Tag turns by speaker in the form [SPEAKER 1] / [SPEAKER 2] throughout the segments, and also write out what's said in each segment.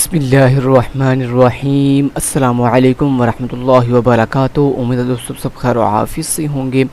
[SPEAKER 1] बिस्मिल्लाहिर्रहमानिर्रहीम अस्सलामुअलैकुम वरहमतुल्लाहि वबरकातुहू। उम्मीद है दोस्तों सब खैर आफिस से होंगे।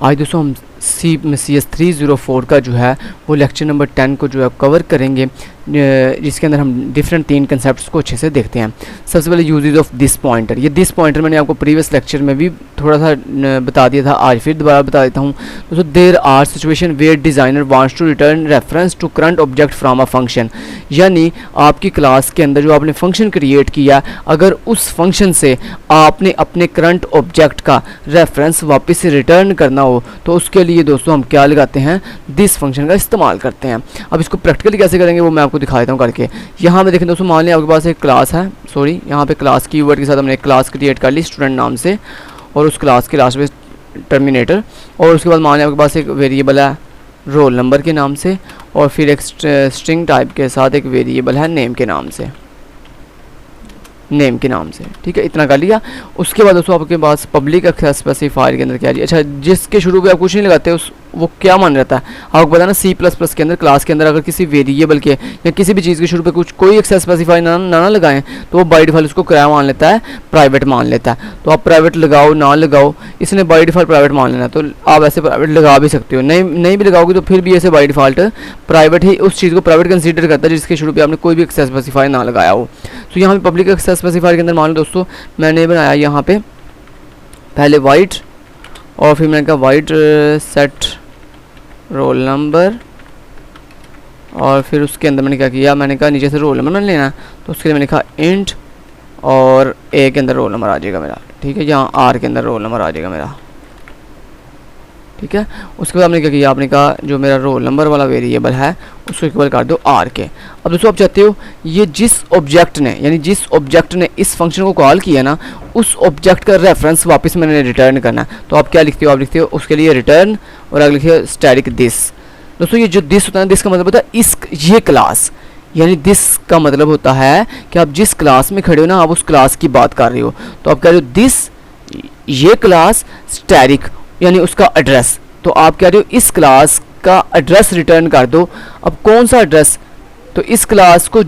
[SPEAKER 1] आज दोस्तों हम CS 304 का जो है वो लेक्चर नंबर 10 को जो है कवर करेंगे, जिसके अंदर हम डिफरेंट 3 कंसेप्ट्स को अच्छे से देखते हैं। सबसे पहले यूजेस ऑफ दिस पॉइंटर। ये दिस पॉइंटर मैंने आपको प्रीवियस लेक्चर में भी थोड़ा सा बता दिया था, आज फिर दोबारा बता देता हूँ। दोस्तों there are situation where designer wants to return reference to current object from a function, यानी आपकी क्लास के अंदर जो आपने फंक्शन क्रिएट किया, अगर उस फंक्शन से आपने अपने करंट ऑब्जेक्ट का रेफरेंस वापस से रिटर्न करना हो तो उसके लिए दोस्तों हम क्या लगाते हैं, दिस फंक्शन का इस्तेमाल करते हैं। अब इसको प्रैक्टिकली कैसे करेंगे वो मैं आपको दिखा देता हूँ करके। यहाँ पे देखें दोस्तों, मान लिया आपके पास एक क्लास है, यहाँ पे क्लास की कीवर्ड के साथ हमने एक क्लास क्रिएट कर ली स्टूडेंट नाम से, और उस क्लास के लास्ट में टर्मिनेटर, और उसके बाद मान लिया आपके पास एक वेरिएबल है रोल नंबर के नाम से, और फिर एक स्ट्रिंग टाइप के साथ एक वेरिएबल है नेम के नाम से, ठीक है। इतना कर लिया। उसके बाद दोस्तों आपके पास पब्लिक एक्सेस स्पेसिफायर के अंदर क्या है, अच्छा जिसके शुरू पे आप कुछ नहीं लगाते वो क्या मान रहता है आपको पता ना। C++ के अंदर क्लास के अंदर अगर किसी वेरिएबल के या किसी भी चीज़ के शुरू पे कोई एक्सेस स्पेसिफायर ना लगाएं तो वो बाय डिफ़ॉल्ट उसको क्या मान लेता है, प्राइवेट मान लेता है। तो आप प्राइवेट लगाओ ना लगाओ, इसने बाय डिफ़ॉल्ट प्राइवेट मान लेना, तो आप ऐसे प्राइवेट लगा भी सकते हो। नहीं भी लगाओगे तो फिर भी ऐसे बाय डिफ़ॉल्ट प्राइवेट ही उस चीज़ को प्राइवेट कंसीडर करता है जिसके शुरू पर आपने कोई भी एक्सेस स्पेसिफायर ना लगाया हो। तो यहाँ पे पब्लिक एक्सेस स्पेसिफायर के अंदर मान लो दोस्तों मैंने बनाया यहाँ पे पहले वाइट, और फिर मैंने कहा वाइट सेट रोल नंबर, और फिर उसके अंदर मैंने क्या किया, मैंने कहा नीचे से रोल नंबर मैंने लेना, तो उसके लिए मैंने कहा इंट, और ए के अंदर रोल नंबर आ जाएगा मेरा, ठीक है। यहाँ आर के अंदर रोल नंबर आ जाएगा मेरा, ठीक है। उसके बाद आपने क्या किया, आपने कहा जो मेरा रोल नंबर वाला वेरिएबल है उसको इक्वल कर दो आर के। अब दोस्तों आप चाहते हो ये जिस ऑब्जेक्ट ने इस फंक्शन को कॉल किया ना, उस ऑब्जेक्ट का रेफरेंस वापस मैंने रिटर्न करना है, तो आप क्या लिखते हो, आप लिखते हो उसके लिए रिटर्न, और आगे लिखिए स्टैटिक दिस। दोस्तों ये जो दिस होता है, दिस का मतलब होता है ये क्लास, यानी दिस का मतलब होता है कि आप जिस क्लास में खड़े हो ना, आप उस क्लास की बात कर रहे हो, तो आप कह रहे हो दिस ये क्लास स्टैटिक यानी उसका एड्रेस, तो आप कह रहे हो इस क्लास का एड्रेस रिटर्न कर दो। अब कौन सा एड्रेस, तो इस क्लास को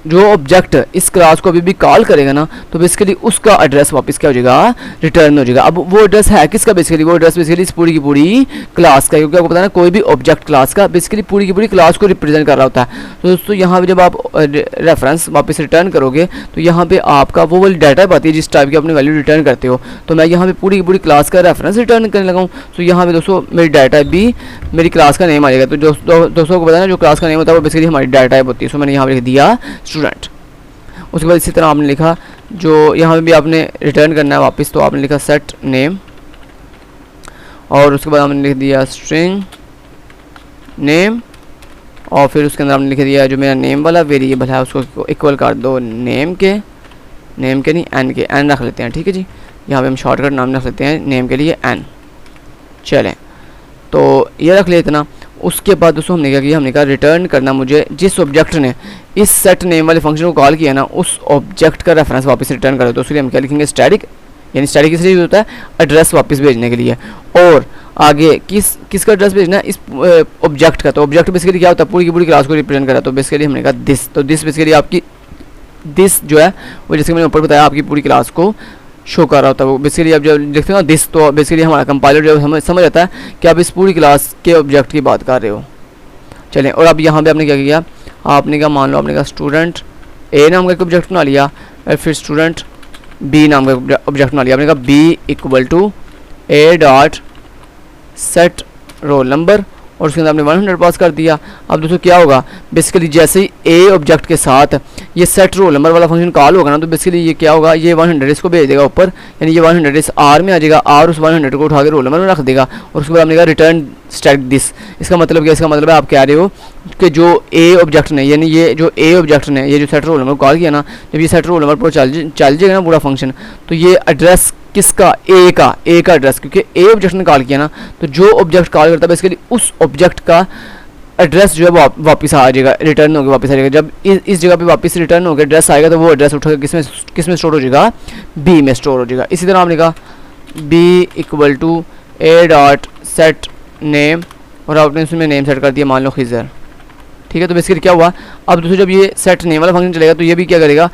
[SPEAKER 1] जो ऑब्जेक्ट इस क्लास को अभी भी कॉल करेगा ना, तो बेसिकली उसका एड्रेस वापस क्या हो जाएगा, रिटर्न हो जाएगा। अब वो एड्रेस है किसका, बेसिकली वो एड्रेस बेसिकली इस पूरी की पूरी क्लास का, क्योंकि आपको पता है ना कोई भी ऑब्जेक्ट क्लास का बेसिकली पूरी की पूरी क्लास को रिप्रेजेंट कर रहा होता है। तो दोस्तों यहाँ पे जब आप रेफरेंस वापस रिटर्न करोगे तो यहाँ पे आपका वो वाली डाटा आती है जिस टाइप की अपनी वैल्यू रिटर्न करते हो, तो मैं यहाँ पे पूरी की पूरी क्लास का रेफरेंस रिटर्न करने लगा हूँ। तो यहाँ पे दोस्तों मेरी डाटा भी मेरी क्लास का नेम आ जाएगा। तो दोस्तों को पता है ना जो क्लास का नेम होता है वो बेसिकली हमारी डाटा टाइप होती है। सो मैंने यहाँ पे लिख दिया स्टूडेंट। उसके बाद इसी तरह आपने लिखा जो यहाँ पे भी आपने रिटर्न करना है वापस, तो आपने लिखा सेट नेम, और उसके बाद आपने लिख दिया स्ट्रिंग नेम, और फिर उसके अंदर आपने लिख दिया जो मेरा नेम वाला वेरिएबल है उसको इक्वल कर दो नेम के नहीं एन के, एन रख लेते हैं, ठीक है जी। यहाँ पे हम शॉर्टकट नाम रख लेते हैं नेम के लिए एन, चलें तो ये रख लिया इतना। उसके बाद दोस्तों हमने क्या किया, हमने कहा रिटर्न करना मुझे जिस ऑब्जेक्ट ने इस सेट नेम वाले फंक्शन को कॉल किया ना, उस ऑब्जेक्ट का रेफरेंस वापस रिटर्न करो। तो उसके लिए हम क्या लिखेंगे, स्टैटिक, यानी स्टैटिक किस लिए होता है, एड्रेस वापस भेजने के लिए। और आगे किसका एड्रेस भेजना है, इस ऑब्जेक्ट का। तो ऑब्जेक्ट बेसिकली क्या होता है, पूरी की पूरी क्लास को रिप्रेजेंट करा, तो बेसिकली हमने कहा दिस। तो दिस बेसिकली आपकी दिस जो है वो जैसे मैंने ऊपर बताया आपकी पूरी क्लास को शो कर रहा होता है। वो बेसिकली आप जब लिखते हो ना दिस, तो बेसिकली हमारा कंपाइलर जो समझ आता है कि आप इस पूरी क्लास के ऑब्जेक्ट की बात कर रहे हो। चलें, और अब यहाँ पे आपने क्या किया, आपने कहा मान लो आपने कहा स्टूडेंट ए नाम का एक ऑब्जेक्ट बना लिया, और फिर स्टूडेंट बी नाम का ऑब्जेक्ट बना लिया। आपने कहा b equal to a dot set roll number, और उसके अंदर आपने 100 पास कर दिया। अब दोस्तों क्या होगा, बेसिकली जैसे ही ए ऑब्जेक्ट के साथ ये सेट रोल नंबर वाला फंक्शन कॉल होगा ना, तो बेसिकली ये क्या होगा, ये 100 इसको भेज देगा ऊपर, यानी ये 100 इस आर में आ जाएगा, आर उस 100 को उठा के रोल नंबर में रख देगा, और उसके बाद आपने कहा रिटर्न स्टैटिक दिस। इसका मतलब क्या, इसका मतलब है आप कह रहे हो कि जो ए ऑब्जेक्ट ने, यानी ये जो ए ऑब्जेक्ट ने ये जो सेट रोल नंबर कॉल किया ना, जब ये सेट रोल नंबर पर चल जाएगा ना पूरा फंक्शन, तो ये एड्रेस किसका, ए का एड्रेस, क्योंकि ए ऑब्जेक्ट ने कॉल किया ना, तो जो ऑब्जेक्ट कॉल करता है बेसिकली उस ऑब्जेक्ट का एड्रेस जो है वो वापस आ जाएगा, रिटर्न होकर वापस आ जाएगा। जब इस जगह पे वापस रिटर्न होकर एड्रेस आएगा तो वो एड्रेस उठा के किस में स्टोर हो जाएगा, बी में स्टोर हो जाएगा। इसी तरह आपने कहा b equal to a dot set name, और आपने उसमें नेम सेट कर दिया मान लो खिजर, ठीक है। तो बेसिकली क्या हुआ, अब दोस्तों जब ये सेट नेम वाला फंक्शन चलेगा तो ये भी क्या करेगा,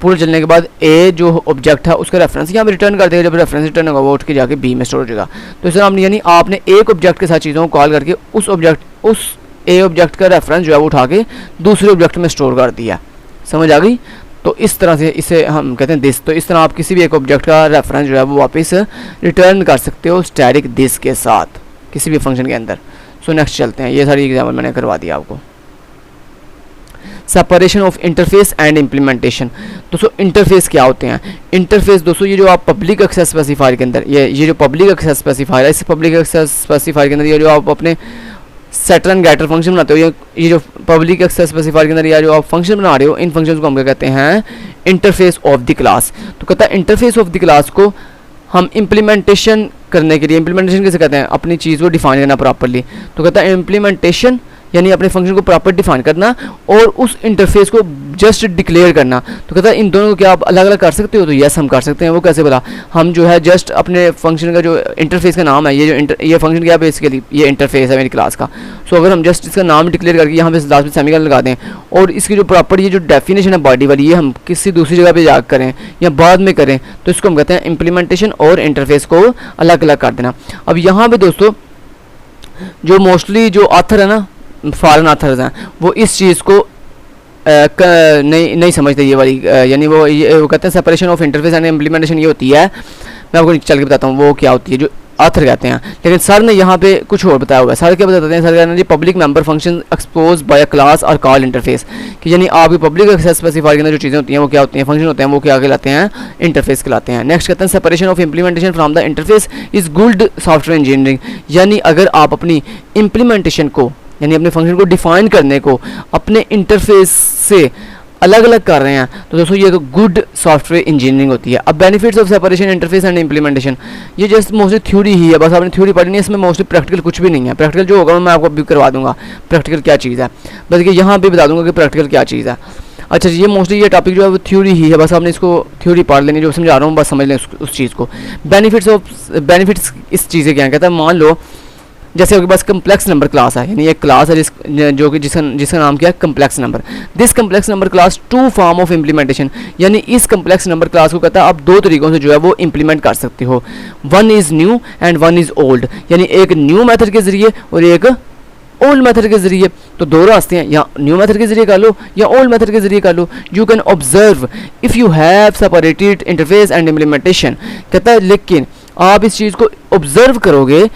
[SPEAKER 1] पूरे चलने के बाद ए जो ऑब्जेक्ट है उसका रेफरेंस यहाँ पे रिटर्न कर देगा। जब रेफरेंस रिटर्न होगा वो उठ के जाके बी में स्टोर हो जाएगा। तो इस तरह यानी आपने एक ऑब्जेक्ट के साथ चीज़ों को कॉल करके उस ए ऑब्जेक्ट का रेफरेंस जो है वो उठा के दूसरे ऑब्जेक्ट में स्टोर कर दिया। समझ आ गई। तो इस तरह से इसे हम कहते हैं दिस। तो इस तरह आप किसी भी एक ऑब्जेक्ट का रेफरेंस जो है वो वापस रिटर्न कर सकते हो स्टैटिक दिस के साथ किसी भी फंक्शन के अंदर। सो नेक्स्ट चलते हैं, ये सारी एग्जाम्पल मैंने करवा दिया आपको। Separation of interface and implementation. दोस्तों इंटरफेस क्या होते हैं? इंटरफेस दोस्तों ये जो आप पब्लिक एक्सेस स्पेसिफायर के अंदर ये जो पब्लिक एक्सेस स्पेसिफायर है, इस पब्लिक एक्सेस स्पेसिफायर के अंदर ये जो आप अपने सेटर एंड गेटर फंक्शन बनाते हो, ये जो पब्लिक एक्सेस स्पेसिफायर के अंदर या जो आप फंक्शन बना रहे हो, इन फंक्शंस को हम क्या कहते हैं? Interface of the class. तो कहता है इंटरफेस ऑफ द क्लास को हम इम्प्लीमेंटेशन करने के लिए, इम्प्लीमेंटेशन कैसे कहते हैं? अपनी चीज़ को डिफाइन करना प्रॉपरली। तो कहता है इम्प्लीमेंटेशन यानी अपने फंक्शन को प्रॉपर डिफाइन करना और उस इंटरफेस को जस्ट डिक्लेयर करना। तो कहता है इन दोनों को क्या आप अलग अलग कर सकते हो? तो यस हम कर सकते हैं। वो कैसे बोला? हम जो है जस्ट अपने फंक्शन का जो इंटरफेस का नाम है, ये फंक्शन क्या है बेसिकली, ये इंटरफेस है मेरी क्लास का। सो अगर हम जस्ट इसका नाम डिक्लेयर करके यहाँ पे लास्ट में सेमीकोलन लगा दें और इसकी जो प्रॉपर ये जो डेफिनेशन है बॉडी वाली, ये हम किसी दूसरी जगह पे जाकर करें या बाद में करें, तो इसको हम कहते हैं इम्प्लीमेंटेशन और इंटरफेस को अलग अलग कर देना। अब यहाँ पे दोस्तों जो मोस्टली जो ऑथर है ना, फॉरेन ऑथर्स हैं, वो इस चीज़ को नहीं समझते ये वाली, यानी वो कहते हैं separation of interface and implementation ये होती है। मैं आपको चल के बताता हूँ वो क्या होती है जो ऑथर कहते हैं। लेकिन सर ने यहाँ पे कुछ और बताया हुआ है। सर क्या बताते हैं? सर कहते हैं जी public member function expose by a class और कॉल इंटरफेस, कि यानी आपकी पब्लिक एक्सेस स्पेसिफायर के अंदर जो चीज़ें होती हैं वो क्या होती हैं? फंक्शन होते हैं, वो क्या कहलाते हैं? इंटरफेस कहलाते हैं। नेक्स्ट कहते हैं separation of implementation from the interface is good software engineering, यानी अगर आप अपनी इम्प्लीमेंटेशन को यानी अपने फंक्शन को डिफाइन करने को अपने इंटरफेस से अलग अलग कर रहे हैं तो दोस्तों ये तो गुड सॉफ्टवेयर इंजीनियरिंग होती है। अब benefits of separation interface and implementation, ये जस्ट मोस्टली थ्योरी ही है, बस आपने थ्योरी पढ़नी है, इसमें मोस्टली प्रैक्टिकल कुछ भी नहीं है। प्रैक्टिकल जो होगा मैं आपको अभी करवा दूंगा प्रैक्टिकल क्या चीज़ है, बस कि यहाँ भी बता दूंगा कि प्रैक्टिकल क्या चीज़ है। अच्छा ये मोस्टली ये टॉपिक जो है वो थ्योरी ही है, बस आपने इसको थ्योरी पढ़ लेनी, जो समझा रहा हूँ बस समझ लें उस चीज़ को। बेनिफिट्स इस चीज़ के क्या कहता है? मान लो जैसे आपके पास कम्प्लेक्स नंबर क्लास है, यानी एक क्लास है जिसका नाम क्या है? Complex number. This complex number class to form of implementation, यानी इस कम्प्लेक्स नंबर क्लास को कहता है आप दो तरीकों से जो है वो इम्प्लीमेंट कर सकते हो। One is new and one is old, यानी एक न्यू मेथड के जरिए और एक ओल्ड मेथड के जरिए। तो दो रास्ते हैं, या न्यू मेथड के जरिए कर लो या ओल्ड मेथड के जरिए कर लो। You can observe if you have separated interface and implementation, कहता है लेकिन आप इस चीज़ को ऑब्जर्व करोगे,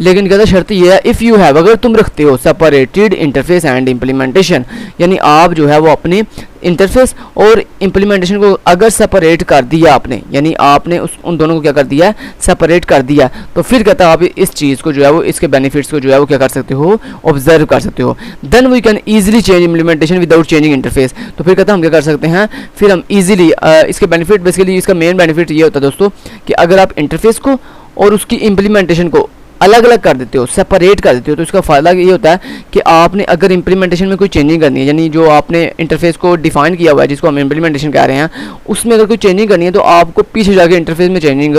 [SPEAKER 1] लेकिन कहता शर्त यह है इफ़ यू हैव, अगर तुम रखते हो सेपरेटेड इंटरफेस एंड इम्प्लीमेंटेशन, यानी आप जो है वो अपने इंटरफेस और इम्प्लीमेंटेशन को अगर सेपरेट कर दिया आपने, यानी आपने उन दोनों को क्या कर दिया है? सेपरेट कर दिया, तो फिर कहता है आप इस चीज़ को जो है वो इसके बेनिफिट्स को जो है वो क्या कर सकते हो? ऑब्जर्व कर सकते हो। Then we can easily change implementation without changing interface, तो फिर कहता है हम क्या कर सकते हैं? फिर हम ईजिली इसके बेनिफिट, बेसिकली इसका मेन बेनिफिट ये होता है दोस्तों कि अगर आप इंटरफेस को और उसकी इम्प्लीमेंटेशन को अलग अलग कर देते हो, सेपरेट कर देते हो, तो इसका फ़ायदा ये होता है कि आपने अगर इम्प्लीमेंटेशन में कोई चेंजिंग करनी है, यानी जो आपने इंटरफेस को डिफाइन किया हुआ है जिसको हम इम्प्लीमेंटेशन कह रहे हैं, उसमें अगर कोई चेंजिंग करनी है तो आपको पीछे जाके इंटरफेस में चेंजिंग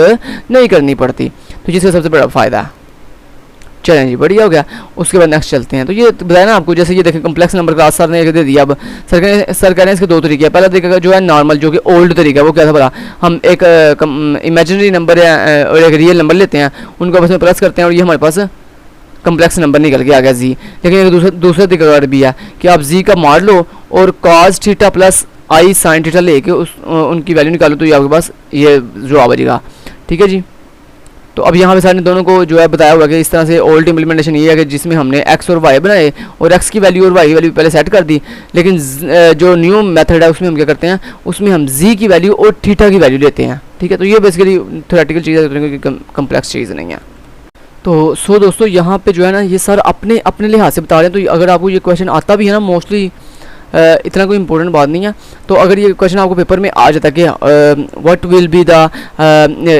[SPEAKER 1] नहीं करनी पड़ती, तो जिसका सबसे बड़ा फ़ायदा है। चलें जी बढ़िया हो गया। उसके बाद नेक्स्ट चलते हैं। तो ये बताया ना आपको, जैसे ये देखें कम्प्लेक्स नंबर क्लास सर ने एक दे दिया। अब सर कह रहे हैं इसके दो तरीके हैं। पहला तरीका जो है नॉर्मल, जो कि ओल्ड तरीका है, वो क्या था भला? हम एक इमेजिनरी नंबर है और एक रियल नंबर लेते हैं, उनको आपस में प्लस करते हैं और ये हमारे पास कम्प्लेक्स नंबर निकल के आ गया जी। लेकिन एक दूसरा तरीका भी है कि आप जी का मार लो और कॉस थीटा प्लस आई साइन थीटा लेके उनकी वैल्यू निकालो, तो ये आपके पास ये जवाब आ जाएगा। ठीक है जी। तो अब यहाँ पे सारे दोनों को जो है बताया हुआ कि इस तरह से ओल्ड इम्प्लीमेंटेशन ये है कि जिसमें हमने एक्स और वाई बनाए और एक्स की वैल्यू और वाई की वैल्यू पहले सेट कर दी, लेकिन जो न्यू मेथड है उसमें हम क्या करते हैं? उसमें हम जी की वैल्यू और थीटा की वैल्यू लेते हैं। ठीक है, तो ये बेसिकली थ्योरेटिकल चीज़ है, कम्प्लेक्स चीज़ नहीं है। तो दोस्तों यहाँ पे जो है ना ये सर अपने लिहाज से बता रहे हैं। तो अगर आपको ये क्वेश्चन आता भी है ना, मोस्टली इतना कोई इंपॉर्टेंट बात नहीं है। तो अगर ये क्वेश्चन आपको पेपर में आ जाता है कि what will be the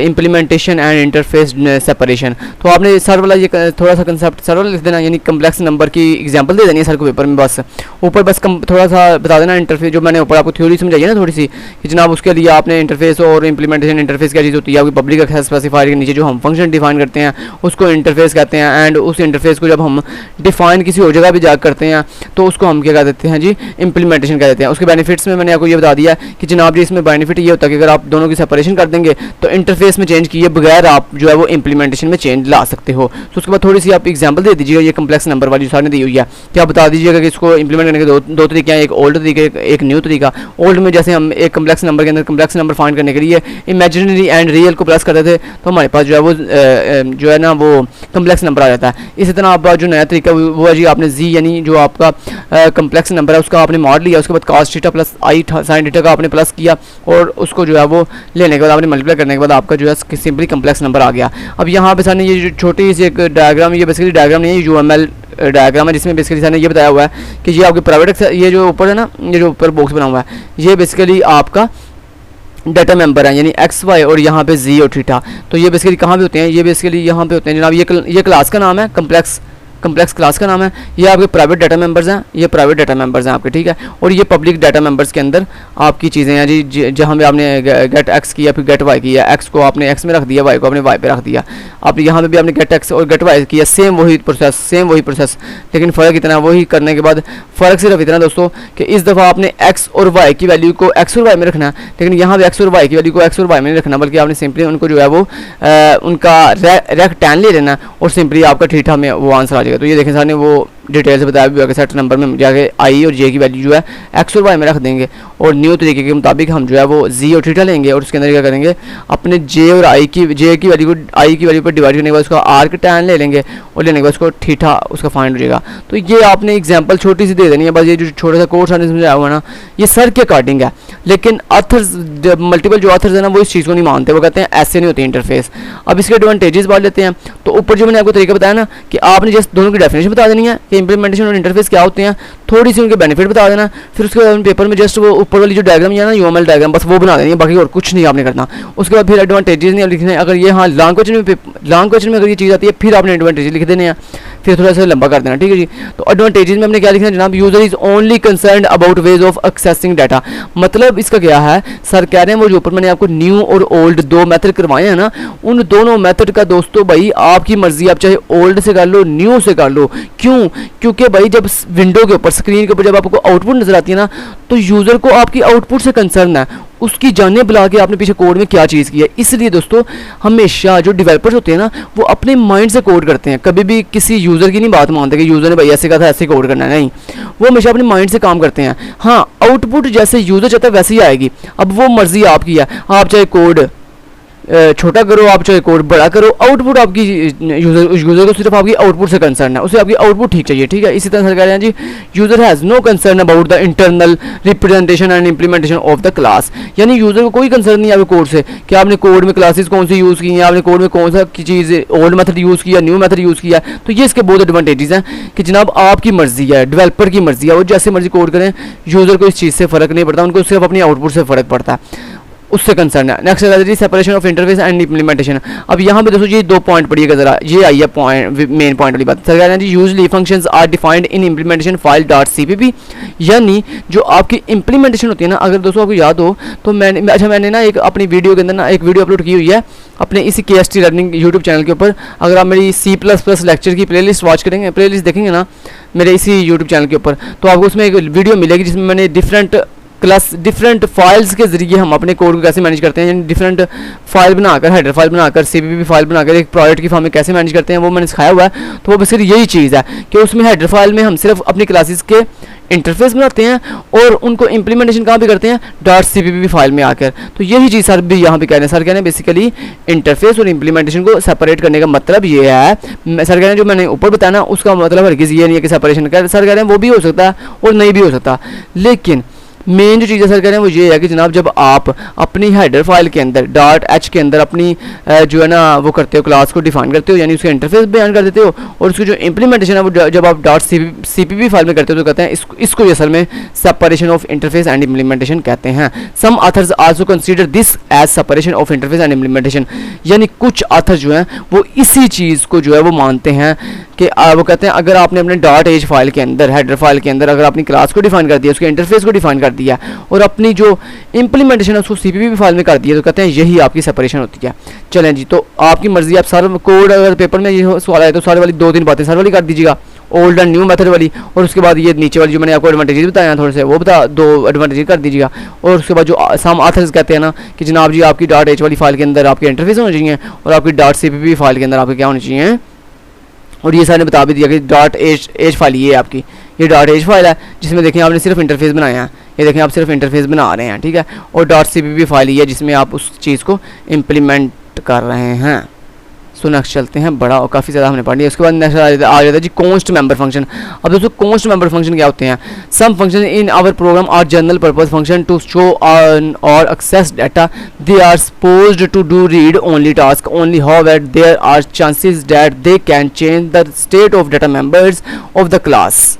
[SPEAKER 1] implementation and interface separation, तो आपने सर वाला ये थोड़ा सा कंसेप्ट सर वाला लिख देना, यानी कम्प्लेक्स नंबर की एग्जांपल दे देनी है सर को पेपर में, बस ऊपर बस थोड़ा सा बता देना इंटरफेस, जो मैंने ऊपर आपको थ्योरी समझाई है ना थोड़ी सी, कि जनाब उसके लिए आपने इंटरफेस और इम्प्लीमेंटेशन, इंटरफेस क्या चीज़ होती है, आपकी पब्लिक एक्सेस स्पेसिफायर के नीचे जो हम फंक्शन डिफाइन करते हैं उसको इंटरफेस कहते हैं, एंड उस इंटरफेस को जब हम डिफाइन किसी और जगह भी जा करते हैं तो उसको हम क्या कह देते हैं जी, इम्प्लीमेंटेशन कह देते हैं। उसके बेनिफिट्स में मैंने आपको ये बता दिया कि जनाब जी इसमें बेनिफिट ये होता है कि अगर आप दोनों की सेपरेशन कर देंगे तो इंटरफेस में चेंज किए बगैर आप जो है वो इम्प्लीमेंटेशन में चेंज ला सकते हो। तो उसके बाद थोड़ी सी आप एग्जांपल दे दीजिएगा, ये कम्प्लेक्स नंबर वाली सारी दी हुई है, कि आप बता दीजिएगा कि इसको इंप्लीमेंट करने के दो तरीके हैं, एक ओल्ड तरीका एक न्यू तरीका। ओल्ड में जैसे हम एक कम्प्लेक्स नंबर के अंदर कम्प्लेक्स नंबर फाइंड करने के लिए इमेजिनरी एंड रियल को प्लस करते थे तो हमारे पास जो है वो जो है ना वो कम्प्लेक्स नंबर आ जाता है। इसी तरह आप जो नया तरीका वो है जी, आपने जी यानी जो आपका कम्प्लेक्स नंबर है उसका आपने मॉड लिया, उसके बाद cos थीटा प्लस आई साइन थीटा का आपने प्लस किया और उसको जो है वो लेने के बाद आपने मल्टीप्लाई करने के बाद आपका जो है सिंपली कम्प्लेक्स नंबर आ गया। अब यहाँ पे सामने ये जो छोटी सी एक डायग्राम, ये बेसिकली डायग्राम नहीं है, UML डायग्राम है, जिसमें बेसिकली सामने ये बताया हुआ है कि ये आपके प्राइवेट ये जो ऊपर है ना, ये जो ऊपर बॉक्स बना हुआ है ये बेसिकली आपका डाटा मेंबर है, यानी एक्स वाई और यहाँ पे जी और थीटा। तो ये बेसिकली कहाँ पे होते हैं, ये बेसिकली यहाँ पे होते हैं जनाब, ये क्लास का नाम है, कम्प्लेक्स क्लास का नाम है, ये आपके प्राइवेट डाटा मेंबर्स हैं, ये प्राइवेट डाटा मेंबर्स हैं आपके, ठीक है। और ये पब्लिक डाटा मेंबर्स के अंदर आपकी चीज़ें हैं जी, जहाँ पे आपने गेट एक्स किया फिर गेट वाई किया, एक्स को आपने एक्स में रख दिया, वाई को आपने वाई पे रख दिया, आप यहाँ पे भी आपने गेट एक्स और गेट वाई किया, सेम वही प्रोसेस, लेकिन फ़र्क इतना, वही करने के बाद फ़र्क सिर्फ इतना दोस्तों कि इस दफ़ा आपने एक्स और वाई की वैल्यू को एक्स और वाई में रखना है, लेकिन यहाँ पे एक्स और वाई की वैल्यू को एक्स और वाई में नहीं रखना, बल्कि आपने सिंपली उनको जो है वो उनका रेक्टेंगल ले लेना और सिंपली आपका थीटा में वो आंसर आ जाएगा। तो ये देखें सामने वो डिटेल से बताया भी होगा, सेट नंबर में जाके आई और जे की वैल्यू जो है एक्स और वाई में रख देंगे और न्यू तरीके के मुताबिक हम जो है वो जी और थीटा लेंगे और उसके अंदर क्या करेंगे, अपने जे और आई की वैल्यू को आई की वैल्यू पर डिवाइड करने के बाद उसका आर के टैन ले लेंगे और लेने के बाद उसको थीटा उसका फाइंड हो जाएगा। तो ये आपने एग्जाम्पल छोटी सी दे देनी है, बस ये जो छोटा सा कोर्स आपने समझाया हुआ ना ये सर के अकॉर्डिंग है, लेकिन अथर्स मल्टीपल जो अथर्स है ना वो इस चीज़ को नहीं मानते, वो कहते हैं ऐसे नहीं होती इंटरफेस। अब इसके एडवांटेजेस बात लेते हैं। तो ऊपर जो मैंने आपको तरीका बताया ना कि आपने जस्ट दोनों की डेफिनेशन बता देनी है कि इंप्लीमेंटेशन और इंटरफेस क्या होते हैं, थोड़ी सी उनके बेनिफिट बता देना, फिर उसके बाद पेपर में जस्ट वो ऊपर वाली जो डायग्राम है ना UML डायग्राम बस वो बना देनी है, बाकी और कुछ नहीं आपने करना। उसके बाद फिर एडवांटेजेस नहीं लिखने, अगर ये हाँ लॉन्ग क्वेश्चन में अगर ये चीज़ आती है फिर आपने एडवांटेजेस लिख देने हैं, फिर थोड़ा सा लंबा कर देना, ठीक है जी। तो एडवांटेजेस में हमने क्या लिखना है जनाब, user is only concerned about ways of accessing data. मतलब इसका क्या है, सर कह रहे हैं वो जो ऊपर मैंने आपको न्यू और ओल्ड दो मेथड करवाए हैं ना, उन दोनों मेथड का दोस्तों भाई आपकी मर्जी, आप चाहे ओल्ड से कर लो न्यू से कर लो। क्यों? क्योंकि भाई जब विंडो के ऊपर स्क्रीन के ऊपर जब आपको आउटपुट नजर आती है ना तो यूजर को आपकी आउटपुट से कंसर्न है, उसकी जाने बुला के आपने पीछे कोड में क्या चीज़ की है। इसलिए दोस्तों हमेशा जो डेवलपर्स होते हैं ना वो अपने माइंड से कोड करते हैं, कभी भी किसी यूज़र की नहीं बात मानते कि यूज़र ने भाई ऐसे कहा था ऐसे कोड करना है, नहीं, वो हमेशा अपने माइंड से काम करते हैं। हाँ, आउटपुट जैसे यूज़र चाहता है वैसे ही आएगी, अब वो मर्जी आपकी है, आप चाहे कोड छोटा करो, आप चाहे कोड बड़ा करो, आउटपुट आपकी यूज़र को सिर्फ आपकी आउटपुट से कंसर्न है, उसे आपकी आउटपुट ठीक चाहिए, ठीक है। इसी तरह कह रहे हैं जी user has no concern about the internal representation and implementation of the class, यानी यूज़र को कोई कंसर्न नहीं है आपके कोड से कि आपने कोड में क्लासेस कौन सी यूज़ की हैं, आपने कोड में कौन सा चीज़ ओल्ड मेथड यूज़ किया, न्यू मेथड यूज़ किया। तो ये इसके बहुत एडवांटेजेस हैं कि जनाब आपकी मर्जी है, डेवलपर की मर्जी है, वो जैसे मर्जी कोड करें, यूज़र को इस चीज़ से फ़र्क नहीं पड़ता, उनको सिर्फ अपनी आउटपुट से फ़र्क पड़ता है, उससे कंसर्न है। नेक्स्ट है separation of interface and implementation. अब यहाँ पे दोस्तों ये दो पॉइंट पढ़िएगा जरा, ये आई है पॉइंट मेन पॉइंट वाली बात। सर कह रहे हैं जी usually functions are defined in implementation file dot CPP, यानी जो आपकी इम्प्लीमेंटेशन होती है ना, अगर दोस्तों आपको याद हो तो मैंने ना एक अपनी वीडियो के अंदर ना एक वीडियो अपलोड की हुई है अपने इसी KST लर्निंग यूट्यूब चैनल के ऊपर। अगर आप मेरी C++ लेक्चर की प्लेलिस्ट वॉच करेंगे, प्लेलिस्ट देखेंगे ना मेरे इसी यूट्यूब चैनल के ऊपर, तो आपको उसमें एक वीडियो मिलेगी जिसमें मैंने डिफरेंट फाइल्स के जरिए हम अपने कोड को कैसे मैनेज करते हैं, यानी डिफरेंट फाइल बनाकर, हेडर फाइल बनाकर, CPP फाइल बनाकर एक प्रोजेक्ट की फॉर्म में कैसे मैनेज करते हैं वो मैंने सिखाया हुआ है। तो वो बेसिकली यही चीज़ है कि उसमें हेडर फाइल में हम सिर्फ अपनी क्लासेस के इंटरफेस बनाते हैं और उनको इम्प्लीमेंटेशन कहाँ भी करते हैं, .cpp फाइल में आकर। तो यही चीज़ सर भी यहाँ पे कह रहे हैं। सर कह रहे हैं बेसिकली इंटरफेस और इम्प्लीमेंटेशन को सेपरेट करने का मतलब ये है, सर कह रहे हैं जो मैंने ऊपर बताया ना उसका मतलब हरगिज़ ये नहीं है कि सेपरेशन कर, सर कह रहे हैं वो भी हो सकता है और नहीं भी हो सकता, लेकिन मेन जो चीज़ें सर कह रहे हैं वो ये है कि जनाब जब आप अपनी हेडर फाइल के अंदर डॉट एच के अंदर अपनी जो है ना वो करते हो, क्लास को डिफाइन करते हो, यानी उसका इंटरफेस बयान कर देते हो, और उसकी जो इंप्लीमेंटेशन है वो जब आप डॉट CPP फाइल में करते हो तो कहते हैं इसको असल में separation of interface and implementation कहते हैं। Some authors also consider this as separation of interface and implementation, यानी कुछ ऑथर्स जो हैं वो इसी चीज़ को जो है वो मानते हैं कि वो कहते हैं अगर आपने अपने डॉट एज फाइल के अंदर, हेडर फाइल के अंदर अगर अपनी क्लास को डिफाइन कर दिया, उसके इंटरफेस को डिफाइन कर दिया और अपनी जो इंप्लीमेंटेशन है उसको CPP फाइल में कर दिया, तो कहते हैं यही आपकी सेपरेशन होती है। चलें जी, तो आपकी मर्जी, आप सारा कोड अगर पेपर में ये सवाल आए तो सारे वाली 2-3 बातें सारे वाली कर दीजिएगा, ओल्ड एंड न्यू मेथड वाली, और उसके बाद ये नीचे वाली जो मैंने आपको एडवांटेजेस बताया थोड़े से वो 2 एडवांटेजेस कर दीजिएगा, और उसके बाद जो सम ऑथर्स कहते हैं ना कि जनाब जी आपकी डॉट एच वाली फाइल के अंदर आपके इंटरफेस होने चाहिए और आपकी डॉट CPP फाइल के अंदर आपके क्या होने चाहिए, और ये सारे बता भी दिया कि डॉट एच फाइल ये आपकी, ये डॉट एच फाइल है जिसमें देखें आपने सिर्फ इंटरफेस बनाया है, ये देखें आप सिर्फ इंटरफेस बना रहे हैं, ठीक है, और डॉट CPP फाइल ये है जिसमें आप उस चीज़ को इम्प्लीमेंट कर रहे हैं। सो नेक्स्ट चलते हैं, बड़ा और काफ़ी ज़्यादा हमने पढ़ लिया। उसके बाद नेक्स्ट आ जाता है जी कॉन्स्ट मेंबर फंक्शन। अब दोस्तों कॉन्स्ट मेंबर फंक्शन क्या होते हैं? Some function in our program are general purpose function to show और access data, they are supposed to do read only task only, however there are chances that they can change the state of data members of the class.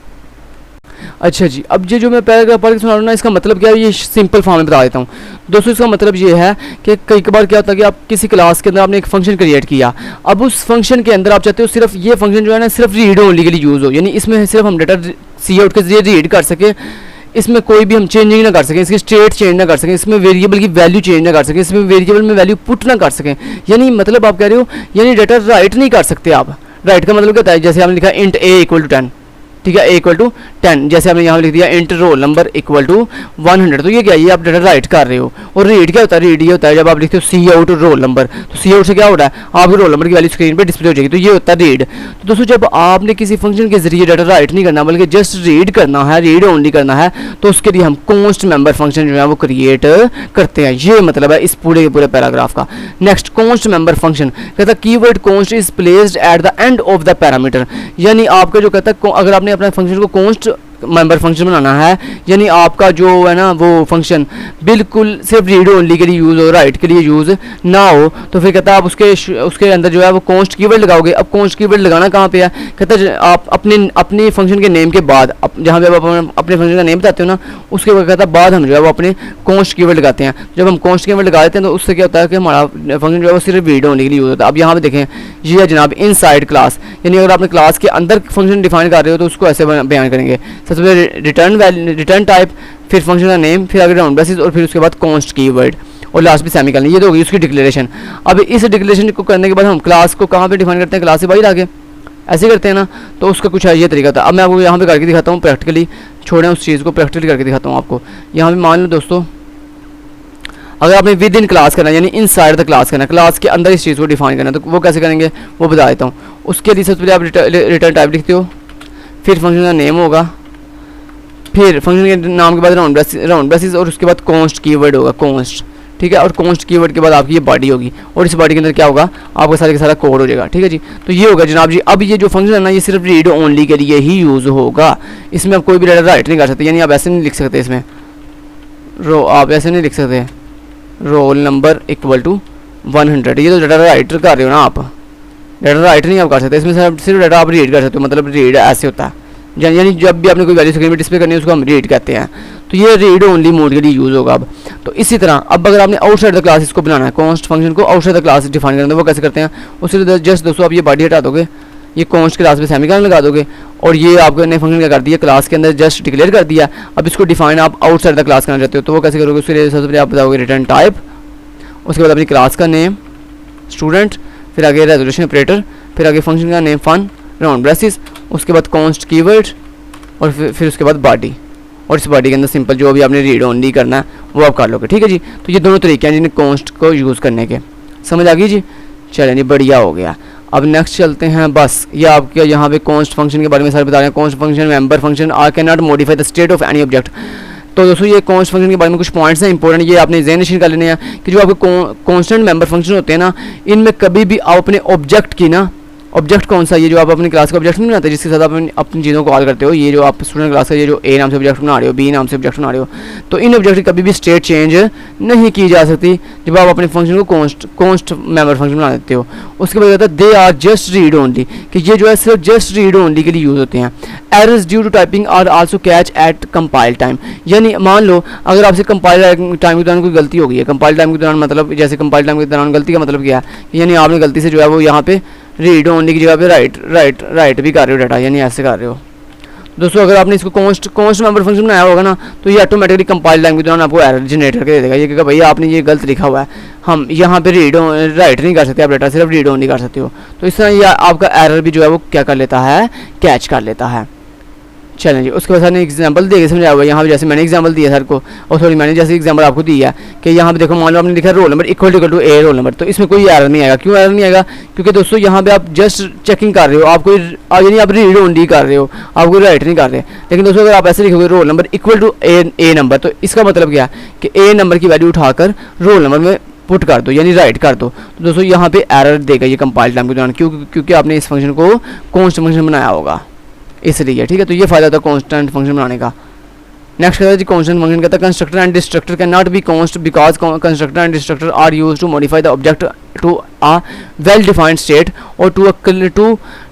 [SPEAKER 1] अच्छा जी, अब ये जो मैं paragraph पढ़ के सुना रहा हूँ ना, इसका मतलब क्या है ये सिंपल फॉर्म में बता देता हूँ दोस्तों। इसका मतलब ये है कि कई बार क्या होता है कि आप किसी क्लास के अंदर आपने एक फंक्शन क्रिएट किया, अब उस फंक्शन के अंदर आप चाहते हो सिर्फ ये फंक्शन जो है ना सिर्फ रीड ओनली के लिए यूज़ हो, यानी इसमें सिर्फ हम डाटा सी आउट के जरिए रीड कर सकें, इसमें कोई भी हम चेंजिंग ना कर सकें, इसकी स्टेट चेंज ना कर सकें, इसमें वेरिएबल की वैल्यू चेंज ना कर सकें, इसमें वेरिएबल में वैल्यू पुट ना कर सकें, यानी मतलब आप कह रहे हो यानी डाटा राइट नहीं कर सकते आप। राइट का मतलब क्या होता है? जैसे आपने लिखा इंट A = 10, ठीक है, A = 10, जैसे आपने यहाँ लिख दिया इंट रोल नंबर = 100, तो ये क्या है? ये आप डाटा राइट कर रहे हो। और रीड क्या होता है? रीड ये होता है जब आप लिखते हो सी आउट रोल नंबर, तो सी आउट से क्या हो रहा है? आपके रोल नंबर की वैल्यू स्क्रीन पे डिस्प्ले हो जाएगी, तो ये होता है रीड। तो दोस्तों जब आपने किसी फंक्शन के जरिए डाटा राइट नहीं करना बल्कि जस्ट रीड करना है, रीड ओनली करना है, तो उसके लिए हम कॉन्स्ट मेंबर फंक्शन जो है वो क्रिएट करते हैं। ये मतलब है इस पूरे के पूरे पैराग्राफ का। नेक्स्ट कॉन्स्ट मेंबर फंक्शन कहता है keyword const is placed at the end of the parameter, यानी आपका जो कहता है अगर आपने अपना फंक्शन को कॉन्स्ट मेंबर फंक्शन बनाना है, यानी आपका जो है ना वो फंक्शन बिल्कुल सिर्फ रीड ओनली के लिए यूज़ हो, राइट के लिए यूज़ ना हो, तो फिर कहता है आप उसके अंदर जो है वो कॉन्स्ट कीवर्ड लगाओगे। अब कॉन्स्ट कीवर्ड लगाना कहाँ पे है? कहता है आप अपने फंक्शन के नेम के बाद जहाँ पे आप अपने फंक्शन का नेम बताते हो ना, उसके बाद कहता है बाद हम जो है वो अपने कॉन्स्ट कीवर्ड लगाते हैं। जब हम कॉन्स्ट कीवर्ड लगा देते हैं तो उससे क्या होता है कि हमारा फंक्शन जो है वो सिर्फ रीड ओनली के लिए यूज़ होता है। अब यहाँ पे देखें ये है जनाब इनसाइड क्लास, यानी अगर आपने क्लास के अंदर फंक्शन डिफाइन कर रहे हो तो उसको ऐसे बयान करेंगे। सबसे पहले रिटर्न टाइप, फिर फंक्शन का नेम, फिर आगे राउंड ब्रेसेस और फिर उसके बाद कॉन्स्ट कीवर्ड और लास्ट में सेमीकोलन। ये तो होगी उसकी डिक्लेरेशन। अब इस डिक्लेरेशन को करने के बाद हम क्लास को कहाँ पे डिफाइन करते हैं? क्लास से बाहर आगे ऐसे करते हैं ना, तो उसका कुछ ये तरीका था। अब मैं आपको यहाँ पे करके दिखाता हूँ प्रैक्टिकली, छोड़ें उस चीज़ को, प्रैक्टिकली करके दिखाता हूँ आपको। यहाँ पे मान लो दोस्तों अगर आपने विद इन क्लास करना है यानी इन साइड द क्लास करना है, क्लास के अंदर इस चीज़ को डिफाइन करना है, तो वो कैसे करेंगे वो बता देता हूँ। उसके लिए सबसे पहले आप रिटर्न टाइप लिखते हो, फिर फंक्शन का नेम होगा, फिर फंक्शन के नाम के बाद राउंड ब्रेसेस और उसके बाद कॉन्स्ट कीवर्ड होगा, कॉन्स्ट, ठीक है, और कॉन्स्ट कीवर्ड के बाद आपकी ये बॉडी होगी और इस बॉडी के अंदर क्या होगा? आपका सारा का सारा कोड हो जाएगा, ठीक है जी। तो ये होगा जनाब जी। अब ये जो फंक्शन है ना ये सिर्फ रीड ओनली के लिए ही यूज़ होगा, इसमें आप कोई भी डाटा राइट नहीं कर सकते, यानी आप ऐसे नहीं लिख सकते इसमें आप ऐसे नहीं लिख सकते रोल नंबर = 100, ये तो डाटा राइट कर रहे हो ना आप, डाटा राइट नहीं आप कर सकते, इसमें सिर्फ डाटा आप रीड कर सकते हो, मतलब रीड ऐसे होता है, यानी जब भी आपने कोई वैल्यू स्क्रीन पे डिस्प्ले करनी है उसको हम रीड कहते हैं, तो ये रीड ओनली मोड के लिए यूज़ होगा। अब तो इसी तरह अब अगर आपने आउटसाइड द क्लास इसको बनाना है, कॉन्स्ट फंक्शन को आउटसाइड द क्लास डिफाइन करना है, वो कैसे करते हैं? उससे जस्ट दोस्तों आप ये बॉडी हटा दोगे, ये कॉन्स्ट क्लास में सेमीकोलन लगा दोगे और ये आपने फंक्शन क्या कर दिया? क्लास के अंदर जस्ट डिक्लेयर कर दिया। अब इसको डिफाइन आप आउटसाइड द क्लास करना चाहते हो तो वो कैसे करोगे? उसके लिए सबसे पहले आप बताओगे रिटर्न टाइप, उसके बाद अपनी क्लास का नेम स्टूडेंट, फिर आगे रेजोल्यूशन ऑपरेटर, फिर आगे फंक्शन का नेम फन, राउंड ब्रेसेस, उसके बाद कॉन्स्ट कीवर्ड और फिर उसके बाद बॉडी, और इस बॉडी के अंदर सिंपल जो भी आपने रीड ओनली करना है वो आप कर लोगे, ठीक है जी। तो ये दोनों तरीके हैं जिन्हें कॉन्स्ट को यूज़ करने के, समझ आ गई जी? चलें जी, बढ़िया हो गया। अब नेक्स्ट चलते हैं, बस ये आपके यहाँ पे कॉन्स्ट फंक्शन के बारे में सारे बता रहे हैं। Const function member function are can not modify the state of any object. तो दोस्तों ये कॉन्स्ट फंक्शन के बारे में कुछ पॉइंट्स हैं इंपॉर्टेंट, ये आपने ज़हन नशीन कर लेने हैं कि जो आपके कॉन्स्टेंट मेंबर फंक्शन होते हैं ना, इनमें कभी भी आप अपने ऑब्जेक्ट की ना ऑब्जेक्ट कौन सा, ये जो आप अपनी क्लास का ऑब्जेक्ट नहीं बनाते जिसके साथ आप अपनी चीज़ों को कॉल करते हो, ये जो आप स्टूडेंट क्लास का ये जो ए नाम से ऑब्जेक्ट बना रहे हो, बी नाम से ऑब्जेक्ट बना रहे हो, तो इन ऑब्जेक्ट की कभी भी स्टेट चेंज नहीं की जा सकती जब आप अपने फंक्शन को कॉन्स्ट मेंबर फंक्शन बना देते हो। उसके बाद कहता है they are just read only, कि ये जो है सिर्फ जस्ट रीड ओनली के लिए यूज़ होते हैं। Errors due to typing are also catch at compile time, यानी मान लो अगर आपसे कंपाइल टाइम के दौरान कोई गलती हो गई है, कंपाइल टाइम के दौरान मतलब जैसे कंपाइल टाइम के दौरान गलती का मतलब क्या है, यानी आपने गलती से जो है वो यहाँ पे रीड ओनली की जगह पे राइट भी कर रहे हो डाटा, यानी ऐसे कर रहे हो। दोस्तों अगर आपने इसको कॉन्स्ट मेंबर फंक्शन बनाया होगा ना, तो ये ऑटोमेटिकली कंपाइल टाइम के दौरान आपको एरर जनरेट करके दे देगा, ये कहेगा भैया आपने ये गलत लिखा हुआ है, हम यहाँ पे राइट नहीं कर सकते, आप डाटा सिर्फ रीड ओनली कर सकते हो। तो इस तरह ये आपका एरर भी जो है वो क्या कर लेता है, कैच कर लेता है। चलें जी, उसके बाद सर ने एग्जांपल दे के समझाया हुआ है यहाँ पे, जैसे मैंने एग्जांपल दिया सर को, और सॉरी मैंने जैसे एग्जांपल आपको दिया कि यहाँ पे देखो मान लो आपने लिखा roll number equal to a roll number, तो इसमें कोई एरर नहीं आएगा। क्यों एरर नहीं आएगा, क्योंकि दोस्तों यहाँ पे आप जस्ट चेकिंग कर रहे हो, आप कोई यानी आप रीड ओनली कर रहे हो, आप कोई राइट नहीं कर रहे। लेकिन दोस्तों अगर आप ऐसे लिखोगे roll number equal to a number, तो इसका मतलब क्या है कि ए नंबर की वैल्यू उठाकर रोल नंबर में पुट कर दो, यानी राइट कर दो। तो दोस्तों यहाँ पे एरर देगा ये कंपाइल टाइम के दौरान, क्योंकि आपने इस फंक्शन को कॉन्स्ट फंक्शन बनाया होगा इसलिए, ठीक है। तो ये फायदा था कांस्टेंट फंक्शन बनाने का। नेक्स्ट कहता है जी कांस्टेंट फंक्शन कहता है constructor and destructor can not be const because constructor and destructor are used to modify the object to a well defined state और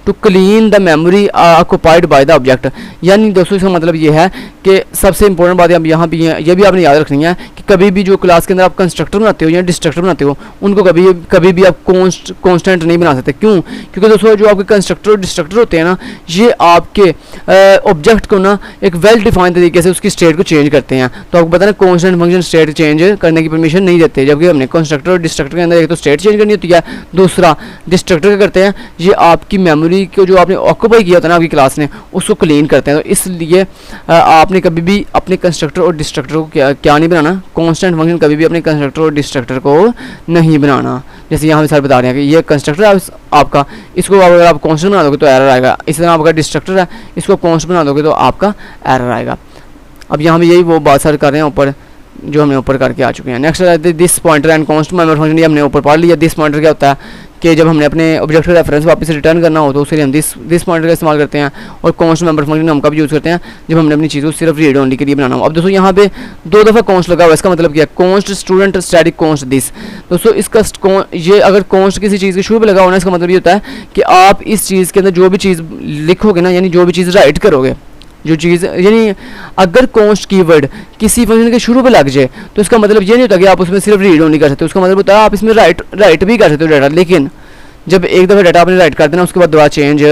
[SPEAKER 1] to clean the memory occupied by the object. यानी दोस्तों इसका मतलब ये है कि सबसे इंपॉर्टेंट बात यहाँ भी ये भी आपने याद रखनी है कि कभी भी जो क्लास के अंदर आप कंस्ट्रक्टर बनाते हो या डिस्ट्रक्टर बनाते हो, उनको कभी भी आप कांस्टेंट नहीं बना सकते। क्यों, क्योंकि दोस्तों जो आपके कंस्ट्रक्टर और डिस्ट्रक्टर होते हैं ना, ये आपके ऑब्जेक्ट को ना एक वेल डिफाइंड तरीके से उसकी स्टेट को चेंज करते हैं। तो आपको पता है कांस्टेंट फंक्शन स्टेट चेंज करने की परमिशन नहीं देते, जबकि हमने कंस्ट्रक्टर और डिस्ट्रक्टर के अंदर एक तो स्टेट चेंज करनी होती है, दूसरा डिस्ट्रक्टर क्या करते हैं, ये आपकी मेमोरी को जो आपने ऑक्युपाई किया होता है ना आपकी क्लास ने, उसको क्लीन करते हैं। तो इसलिए आपने कभी भी अपने कंस्ट्रक्टर और डिस्ट्रक्टर को क्या नहीं बनाना, कांस्टेंट फंक्शन कभी भी अपने कंस्ट्रक्टर और डिस्ट्रक्टर को नहीं बनाना। जैसे यहाँ पे सर बता रहे हैं कि ये कंस्ट्रक्टर है आपका, इसको अगर आप कांस्टेंट बना दोगे तो एरर आएगा। इसी तरह आपका डिस्ट्रक्टर है, इसको कांस्टेंट बना दोगे तो आपका एरर आएगा। अब यहाँ पे यही वो बात सर कर रहे हैं ऊपर, जो हमने ऊपर करके आ चुके हैं। Next this pointer and const member function, ये हमने ऊपर पढ़ लिया। दिस पॉइंटर क्या होता है कि जब हमने अपने ऑब्जेक्ट का रेफरेंस वापस रिटर्न करना हो तो उसके लिए हम दिस पॉइंटर का इस्तेमाल करते हैं, और कांस्ट मेंबर फंक्शन हम कब यूज़ करते हैं, जब हमने अपनी चीज़ को सिर्फ रीड ओनली के लिए बनाना हो। अब दोस्तों यहाँ पे 2 दफ़ा कांस्ट लगा हुआ है, इसका मतलब क्या है, const student static const this. दोस्तों इसका ये अगर कांस्ट किसी चीज़ के शुरू में लगा होना, इसका मतलब ये होता है कि आप इस चीज़ के अंदर जो भी चीज़ लिखोगे ना, यानी जो भी चीज़ राइट करोगे, जो चीज़ यानी अगर कांस्ट कीवर्ड किसी फंक्शन के शुरू पे लग जाए तो इसका मतलब ये नहीं होता कि आप उसमें सिर्फ रीड ओनली कर सकते हो, उसका मतलब होता है आप इसमें राइट भी कर सकते हो डाटा। लेकिन जब एक दफ़ा डाटा आपने राइट कर देना, उसके बाद दोबारा चेंज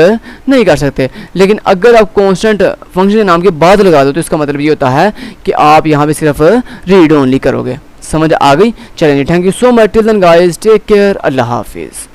[SPEAKER 1] नहीं कर सकते। लेकिन अगर आप कांस्टेंट फंक्शन के नाम के बाद लगा दो तो इसका मतलब ये होता है कि आप यहाँ पे सिर्फ रीड ओनली करोगे। समझ आ गई? चलेंगे, thank you so much, till then guys, take care, अल्लाह हाफिज़।